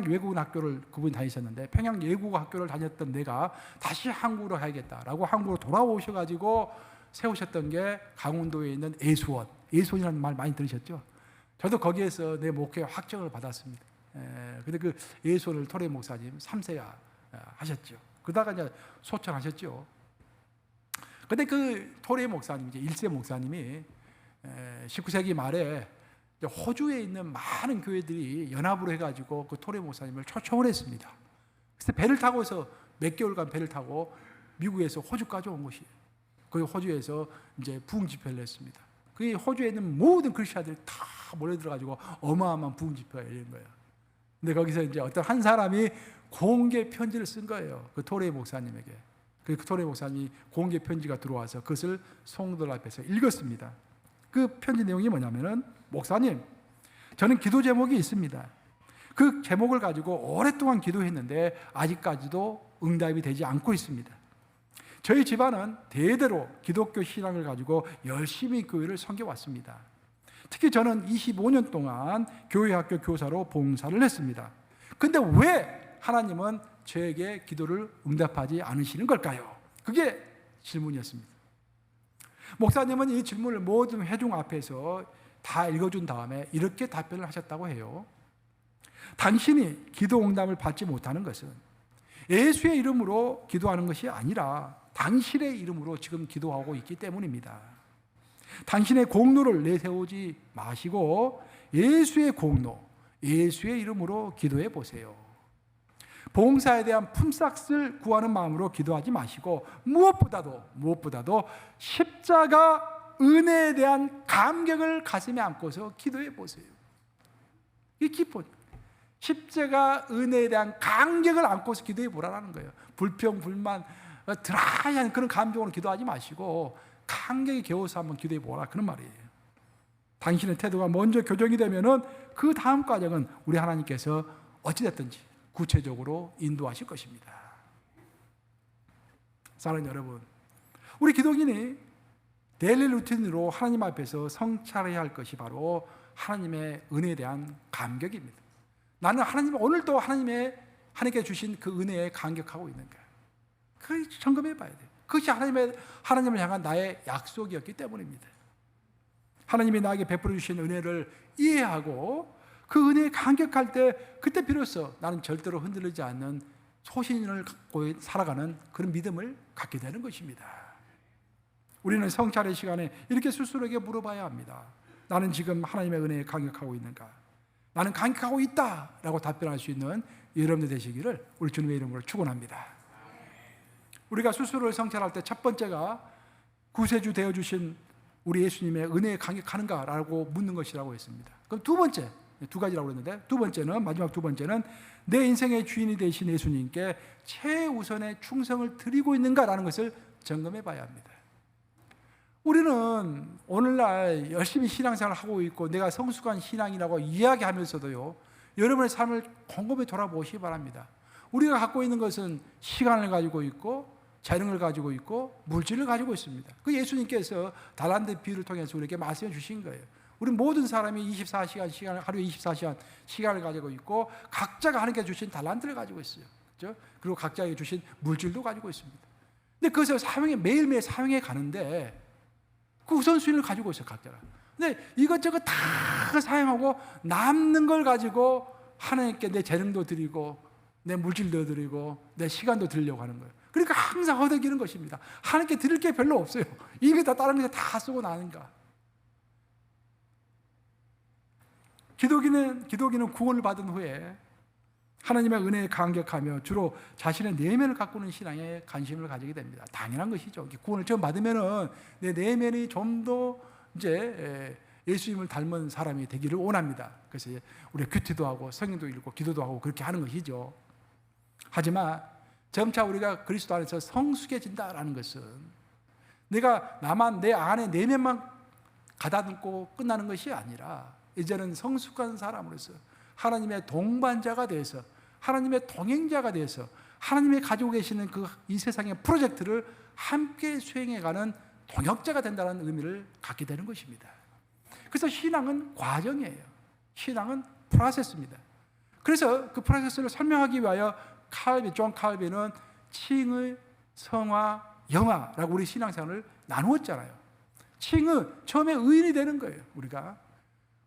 외국어 학교를 그분이 다니셨는데 평양 외국어 학교를 다녔던 내가 다시 한국으로 가야겠다라고 한국으로 돌아오셔가지고 세우셨던 게 강원도에 있는 예수원, 예수원이라는 말 많이 들으셨죠? 저도 거기에서 내 목회 확정을 받았습니다. 근데 그 예수원을 토레 목사님 3세야 하셨죠. 그러다가 이제 소천하셨죠. 근데 그 토레 목사님, 이제 1세 목사님이 19세기 말에 호주에 있는 많은 교회들이 연합으로 해가지고 그 토레 목사님을 초청을 했습니다. 그래서 배를 타고서 몇 개월간 배를 타고 미국에서 호주까지 온 것이에요. 그 호주에서 이제 부흥 집회를 했습니다. 그 호주에 있는 모든 크리스천들이 다 몰려들어가지고 어마어마한 부흥 집회가 열린 거예요. 근데 거기서 이제 어떤 한 사람이 공개 편지를 쓴 거예요. 그 토레 목사님에게. 그 토레 목사님이 공개 편지가 들어와서 그것을 성도들 앞에서 읽었습니다. 그 편지 내용이 뭐냐면은, 목사님, 저는 기도 제목이 있습니다. 그 제목을 가지고 오랫동안 기도했는데 아직까지도 응답이 되지 않고 있습니다. 저희 집안은 대대로 기독교 신앙을 가지고 열심히 교회를 섬겨왔습니다. 특히 저는 25년 동안 교회학교 교사로 봉사를 했습니다. 근데 왜 하나님은 저에게 기도를 응답하지 않으시는 걸까요? 그게 질문이었습니다. 목사님은 이 질문을 모든 회중 앞에서 다 읽어준 다음에 이렇게 답변을 하셨다고 해요. 당신이 기도 응답을 받지 못하는 것은 예수의 이름으로 기도하는 것이 아니라 당신의 이름으로 지금 기도하고 있기 때문입니다. 당신의 공로를 내세우지 마시고 예수의 공로, 예수의 이름으로 기도해 보세요. 봉사에 대한 품삯을 구하는 마음으로 기도하지 마시고 무엇보다도 십자가 은혜에 대한 감격을 가슴에 안고서 기도해 보세요. 이 기본 십자가 은혜에 대한 감격을 안고서 기도해 보라는 거예요. 불평, 불만, 드라이한 그런 감정으로 기도하지 마시고 감격이 겨워서 한번 기도해 보라, 그런 말이에요. 당신의 태도가 먼저 교정이 되면은 그 다음 과정은 우리 하나님께서 어찌됐든지 구체적으로 인도하실 것입니다. 사랑하는 여러분, 우리 기독인이 데일리 루틴으로 하나님 앞에서 성찰해야 할 것이 바로 하나님의 은혜에 대한 감격입니다. 나는 오늘도 하나님께 주신 그 은혜에 감격하고 있는가? 그걸 점검해 봐야 돼요. 그것이 하나님을 향한 나의 약속이었기 때문입니다. 하나님이 나에게 베풀어 주신 은혜를 이해하고 그 은혜에 감격할 때, 그때 비로소 나는 절대로 흔들리지 않는 소신을 갖고 살아가는 그런 믿음을 갖게 되는 것입니다. 우리는 성찰의 시간에 이렇게 스스로에게 물어봐야 합니다. 나는 지금 하나님의 은혜에 감격하고 있는가? 나는 감격하고 있다라고 답변할 수 있는 여러분들 되시기를 우리 주님의 이름으로 축원합니다. 우리가 스스로를 성찰할 때 첫 번째가 구세주 되어주신 우리 예수님의 은혜에 감격하는가라고 묻는 것이라고 했습니다. 그럼 두 번째, 두 가지라고 했는데, 마지막 두 번째는 내 인생의 주인이 되신 예수님께 최우선의 충성을 드리고 있는가라는 것을 점검해 봐야 합니다. 우리는 오늘날 열심히 신앙생활을 하고 있고 내가 성숙한 신앙이라고 이야기하면서도요, 여러분의 삶을 곰곰이 돌아보시기 바랍니다. 우리가 갖고 있는 것은 시간을 가지고 있고 재능을 가지고 있고 물질을 가지고 있습니다. 그 예수님께서 달란트 비유를 통해서 우리에게 말씀해 주신 거예요. 우리 모든 사람이 24시간 하루에 24시간 시간을 가지고 있고 각자가 하나님께 주신 달란트를 가지고 있어요. 그렇죠? 그리고 각자에게 주신 물질도 가지고 있습니다. 근데 그것을 매일매일 사용해 가는데 그 우선순위를 가지고 있어요, 각자가. 근데 이것저것 다 사용하고 남는 걸 가지고 하나님께 내 재능도 드리고 내 물질도 드리고 내 시간도 드리려고 하는 거예요. 그러니까 항상 허덕이는 것입니다. 하나님께 드릴 게 별로 없어요. 이게 다 다른 데 다 쓰고 나는가. 기독인은 구원을 받은 후에 하나님의 은혜에 감격하며 주로 자신의 내면을 가꾸는 신앙에 관심을 가지게 됩니다. 당연한 것이죠. 구원을 처음 받으면은 내 내면이 좀 더 이제 예수님을 닮은 사람이 되기를 원합니다. 그래서 우리가 큐티도 하고 성경도 읽고 기도도 하고 그렇게 하는 것이죠. 하지만 점차 우리가 그리스도 안에서 성숙해진다라는 것은 내가 내 안에 내면만 가다듬고 끝나는 것이 아니라 이제는 성숙한 사람으로서 하나님의 동반자가 돼서 하나님의 동행자가 돼서 하나님이 가지고 계시는 그 이 세상의 프로젝트를 함께 수행해가는 동역자가 된다는 의미를 갖게 되는 것입니다. 그래서 신앙은 과정이에요. 신앙은 프로세스입니다. 그래서 그 프로세스를 설명하기 위하여 존 칼빈은 칭의, 성화, 영화라고 우리 신앙생활을 나누었잖아요. 칭의, 처음에 의인이 되는 거예요. 우리가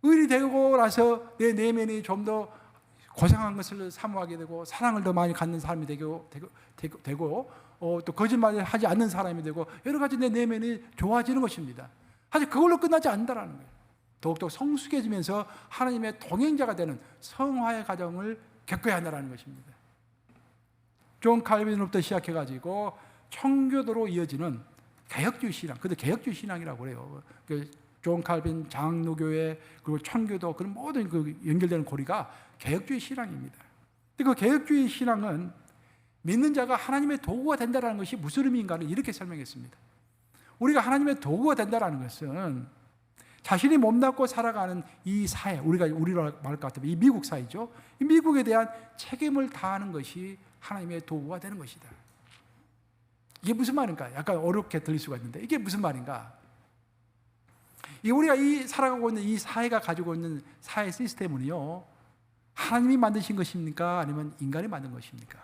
의인이 되고 나서 내 내면이 좀 더 고상한 것을 사모하게 되고 사랑을 더 많이 갖는 사람이 되고 또 거짓말을 하지 않는 사람이 되고 여러 가지 내 내면이 좋아지는 것입니다. 사실 그걸로 끝나지 않는다는 거예요. 더욱더 성숙해지면서 하나님의 동행자가 되는 성화의 과정을 겪어야 한다는 것입니다. 존 칼빈으로부터 시작해가지고 청교도로 이어지는 개혁주의 신앙, 근데 개혁주의 신앙이라고 그래요. 존 칼빈, 장로교회, 그리고 청교도, 그런 모든 그 연결되는 고리가 개혁주의 신앙입니다. 근데 그 개혁주의 신앙은 믿는 자가 하나님의 도구가 된다는 것이 무슨 의미인가를 이렇게 설명했습니다. 우리가 하나님의 도구가 된다는 것은 자신이 몸담고 살아가는 이 사회, 우리로 말할 것 같으면 이 미국 사회죠. 이 미국에 대한 책임을 다하는 것이 하나님의 도구가 되는 것이다. 이게 무슨 말인가? 약간 어렵게 들릴 수가 있는데 이게 무슨 말인가? 우리가 살아가고 있는 이 사회가 가지고 있는 사회 시스템은요, 하나님이 만드신 것입니까? 아니면 인간이 만든 것입니까?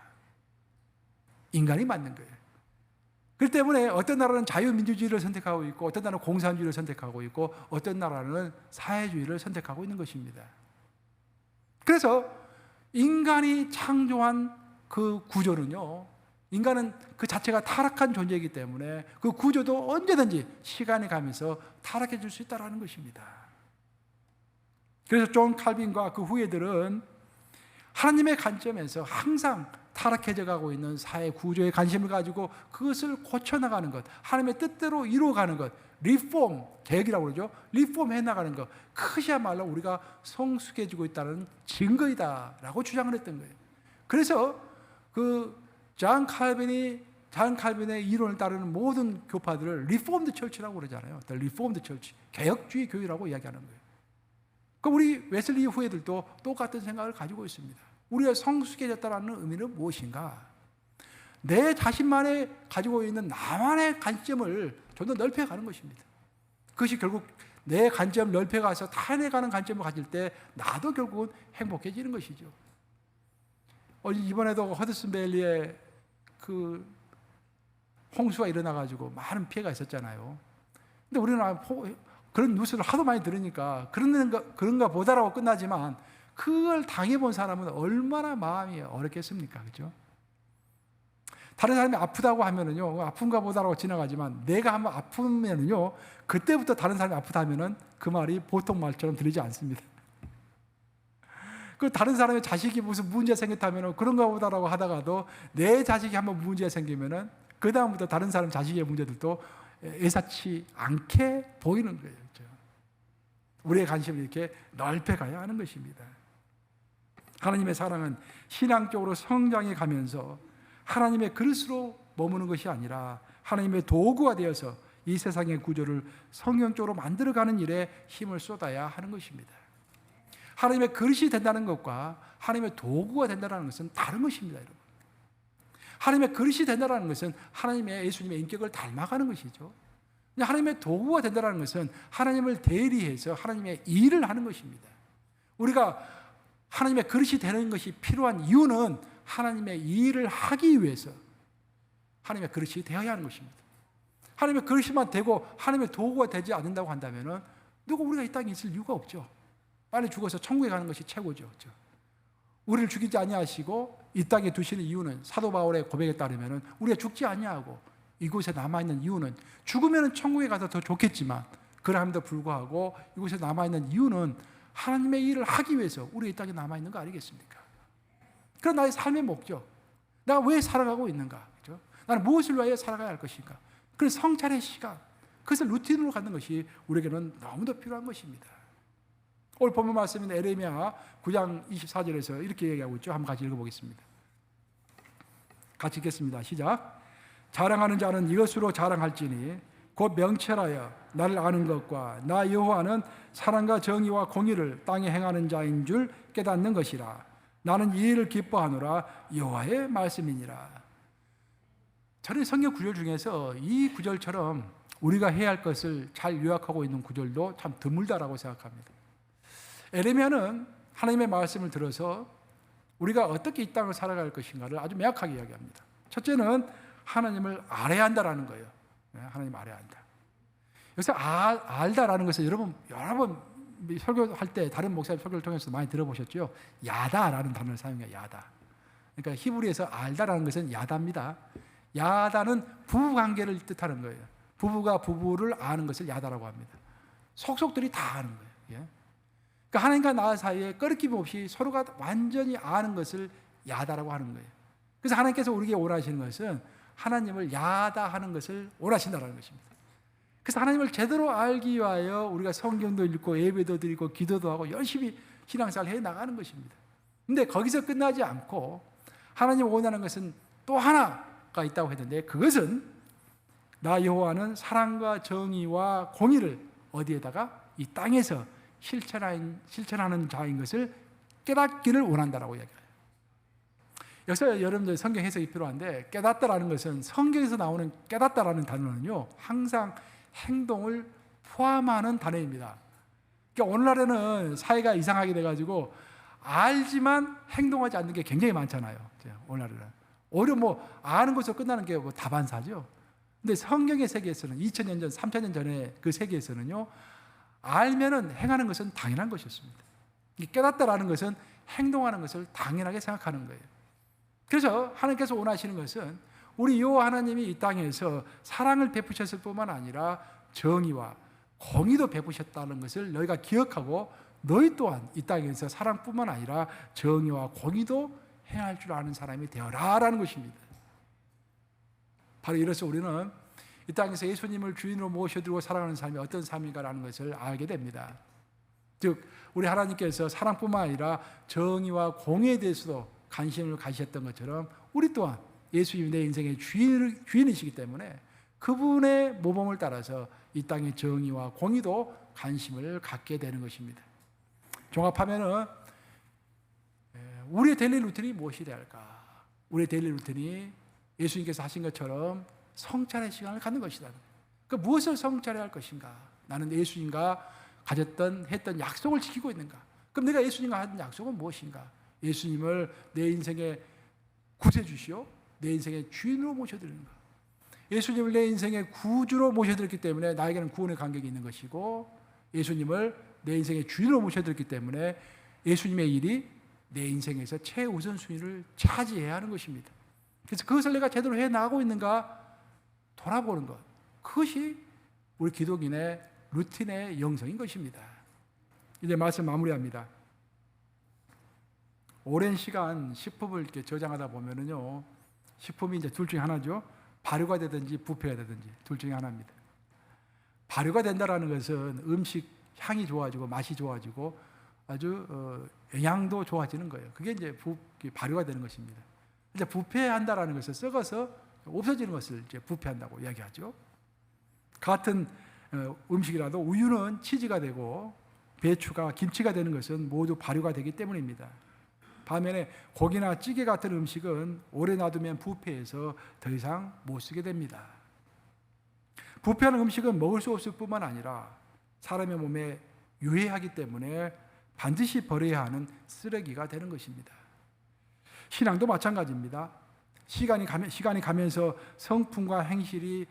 인간이 만든 거예요. 그렇기 때문에 어떤 나라는 자유민주주의를 선택하고 있고 어떤 나라는 공산주의를 선택하고 있고 어떤 나라는 사회주의를 선택하고 있는 것입니다. 그래서 인간이 창조한 그 구조는요, 인간은 그 자체가 타락한 존재이기 때문에 그 구조도 언제든지 시간이 가면서 타락해질 수 있다는 것입니다. 그래서 존 칼빈과 그 후예들은 하나님의 관점에서 항상 타락해져 가고 있는 사회 구조에 관심을 가지고 그것을 고쳐나가는 것, 하나님의 뜻대로 이루어가는 것, 리폼, 개혁이라고 그러죠. 리폼해 나가는 것, 그것이야말로 우리가 성숙해지고 있다는 증거이다라고 주장을 했던 거예요. 그래서 존 칼빈의 이론을 따르는 모든 교파들을 리폼드 철치라고 그러잖아요. 리폼드 철치, 개혁주의 교회라고 이야기하는 거예요. 그럼 우리 웨슬리 후예들도 똑같은 생각을 가지고 있습니다. 우리가 성숙해졌다는 의미는 무엇인가? 내 자신만의 가지고 있는 나만의 관점을 좀 더 넓혀가는 것입니다. 그것이 결국 내 관점을 넓혀가서 타인에가는 관점을 가질 때 나도 결국은 행복해지는 것이죠. 이번에도 허드슨밸리에 그 홍수가 일어나가지고 많은 피해가 있었잖아요. 근데 우리는 그런 뉴스를 하도 많이 들으니까 그런가 보다라고 끝나지만 그걸 당해본 사람은 얼마나 마음이 어렵겠습니까? 그렇죠? 다른 사람이 아프다고 하면은요, 아픈가 보다라고 지나가지만 내가 한번 아프면은요, 그때부터 다른 사람이 아프다면은 그 말이 보통 말처럼 들리지 않습니다. 그 다른 사람의 자식이 무슨 문제 생겼다면 그런가 보다라고 하다가도 내 자식이 한번 문제가 생기면은 그 다음부터 다른 사람 자식의 문제들도 애사치 않게 보이는 거예요. 그렇죠? 우리의 관심을 이렇게 넓혀가야 하는 것입니다. 하나님의 사랑은 신앙적으로 성장해 가면서 하나님의 그릇으로 머무는 것이 아니라 하나님의 도구가 되어서 이 세상의 구조를 성경적으로 만들어가는 일에 힘을 쏟아야 하는 것입니다. 하나님의 그릇이 된다는 것과 하나님의 도구가 된다는 것은 다른 것입니다, 여러분. 하나님의 그릇이 된다는 것은 하나님의 예수님의 인격을 닮아가는 것이죠. 하나님의 도구가 된다는 것은 하나님을 대리해서 하나님의 일을 하는 것입니다. 우리가 하나님의 그릇이 되는 것이 필요한 이유는 하나님의 일을 하기 위해서 하나님의 그릇이 되어야 하는 것입니다. 하나님의 그릇이만 되고 하나님의 도구가 되지 않는다고 한다면 누가 우리가 이 땅에 있을 이유가 없죠. 빨리 죽어서 천국에 가는 것이 최고죠. 그렇죠? 우리를 죽이지 아니하시고 이 땅에 두시는 이유는 사도 바울의 고백에 따르면 우리가 죽지 아니하고 이곳에 남아있는 이유는 죽으면 천국에 가서 더 좋겠지만 그럼에도 불구하고 이곳에 남아있는 이유는 하나님의 일을 하기 위해서 우리 이 땅에 남아있는 거 아니겠습니까? 그런 나의 삶의 목적, 내가 왜 살아가고 있는가? 그렇죠? 나는 무엇을 위하여 살아가야 할 것인가? 그런 성찰의 시간, 그것을 루틴으로 갖는 것이 우리에게는 너무도 필요한 것입니다. 오늘 본문 말씀인 에레미야 9장 24절에서 이렇게 얘기하고 있죠. 한번 같이 읽어보겠습니다. 같이 읽겠습니다. 시작. 자랑하는 자는 이것으로 자랑할지니 곧 명철하여 나를 아는 것과 나 여호와는 사랑과 정의와 공의를 땅에 행하는 자인 줄 깨닫는 것이라. 나는 이 일을 기뻐하노라. 여호와의 말씀이니라. 저는 성경 구절 중에서 이 구절처럼 우리가 해야 할 것을 잘 요약하고 있는 구절도 참 드물다라고 생각합니다. 에레미야는 하나님의 말씀을 들어서 우리가 어떻게 이 땅을 살아갈 것인가를 아주 명확하게 이야기합니다. 첫째는 하나님을 알아야 한다라는 거예요. 하나님 알아야 한다. 여기서 알다라는 것을 여러분 여러 번 설교할 때 다른 목사님 설교를 통해서 많이 들어보셨죠? 야다라는 단어를 사용해요. 야다. 그러니까 히브리에서 알다라는 것은 야다입니다. 야다는 부부관계를 뜻하는 거예요. 부부가 부부를 아는 것을 야다라고 합니다. 속속들이 다 아는 거예요. 예? 그러니까 하나님과 나 사이에 꺼리낌 없이 서로가 완전히 아는 것을 야다라고 하는 거예요. 그래서 하나님께서 우리에게 원하시는 것은 하나님을 야다하는 것을 원하신다는 것입니다. 그래서 하나님을 제대로 알기 위하여 우리가 성경도 읽고 예배도 드리고 기도도 하고 열심히 신앙생활을 해나가는 것입니다. 그런데 거기서 끝나지 않고 하나님 원하는 것은 또 하나가 있다고 했는데, 그것은 나 여호와는 사랑과 정의와 공의를 어디에다가 이 땅에서 실천하는 자인 것을 깨닫기를 원한다라고 이야기해요. 여기서 여러분들 성경 해석이 필요한데, 깨닫다라는 것은 성경에서 나오는 깨닫다라는 단어는요 항상 행동을 포함하는 단어입니다. 그러니까 오늘날에는 사회가 이상하게 돼가지고 알지만 행동하지 않는 게 굉장히 많잖아요. 오늘날에는 오히려 아는 것으로 끝나는 게 다반사죠. 근데 성경의 세계에서는 2000년 전, 3000년 전에 그 세계에서는요, 알면은 행하는 것은 당연한 것이었습니다. 깨닫다라는 것은 행동하는 것을 당연하게 생각하는 거예요. 그래서 하나님께서 원하시는 것은 우리 여호와 하나님이 이 땅에서 사랑을 베푸셨을 뿐만 아니라 정의와 공의도 베푸셨다는 것을 너희가 기억하고 너희 또한 이 땅에서 사랑뿐만 아니라 정의와 공의도 행할 줄 아는 사람이 되어라라는 것입니다. 바로 이래서 우리는 이 땅에서 예수님을 주인으로 모셔드리고 살아가는 삶이 어떤 삶인가라는 것을 알게 됩니다. 즉 우리 하나님께서 사랑뿐만 아니라 정의와 공의에 대해서도 관심을 가지셨던 것처럼 우리 또한 예수님이 내 인생의 주인이시기 때문에 그분의 모범을 따라서 이 땅의 정의와 공의도 관심을 갖게 되는 것입니다. 종합하면은 우리의 데일리 루틴이 무엇이 되어야 할까? 우리의 데일리 루틴이 예수님께서 하신 것처럼 성찰의 시간을 갖는 것이다. 그러니까 무엇을 성찰해야 할 것인가? 나는 예수님과 했던 약속을 지키고 있는가? 그럼 내가 예수님과 한 약속은 무엇인가? 예수님을 내 인생의 구세주시오, 내 인생의 주인으로 모셔드리는 것. 예수님을 내 인생의 구주로 모셔드렸기 때문에 나에게는 구원의 간격이 있는 것이고, 예수님을 내 인생의 주인으로 모셔드렸기 때문에 예수님의 일이 내 인생에서 최우선순위를 차지해야 하는 것입니다. 그래서 그것을 내가 제대로 해나가고 있는가 돌아보는 것, 그것이 우리 기독인의 루틴의 영성인 것입니다. 이제 말씀 마무리합니다. 오랜 시간 식품을 이렇게 저장하다 보면은요, 식품이 이제 둘 중에 하나죠. 발효가 되든지 부패가 되든지 둘 중에 하나입니다. 발효가 된다라는 것은 음식 향이 좋아지고 맛이 좋아지고 아주 영양도 좋아지는 거예요. 그게 이제 발효가 되는 것입니다. 이제 부패한다라는 것은 썩어서 없어지는 것을 이제 부패한다고 이야기하죠. 같은 음식이라도 우유는 치즈가 되고 배추가 김치가 되는 것은 모두 발효가 되기 때문입니다. 반면에 고기나 찌개 같은 음식은 오래 놔두면 부패해서 더 이상 못 쓰게 됩니다. 부패하는 음식은 먹을 수 없을 뿐만 아니라 사람의 몸에 유해하기 때문에 반드시 버려야 하는 쓰레기가 되는 것입니다. 신앙도 마찬가지입니다. 시간이 가면서 성품과 행실이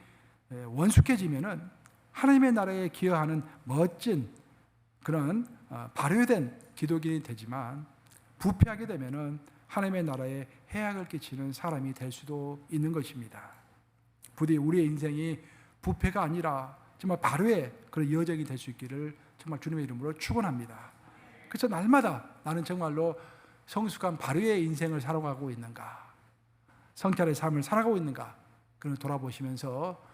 원숙해지면은 하나님의 나라에 기여하는 멋진 그런 발효된 기독인이 되지만, 부패하게 되면은 하나님의 나라에 해악을 끼치는 사람이 될 수도 있는 것입니다. 부디 우리의 인생이 부패가 아니라 정말 발효의 그런 여정이 될 수 있기를 정말 주님의 이름으로 축원합니다. 그래서 날마다 나는 정말로 성숙한 발효의 인생을 살아가고 있는가, 성찰의 삶을 살아가고 있는가, 그걸 돌아보시면서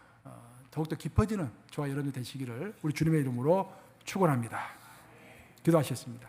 더욱더 깊어지는 저와 여러분들 되시기를 우리 주님의 이름으로 축원합니다. 기도하셨습니다.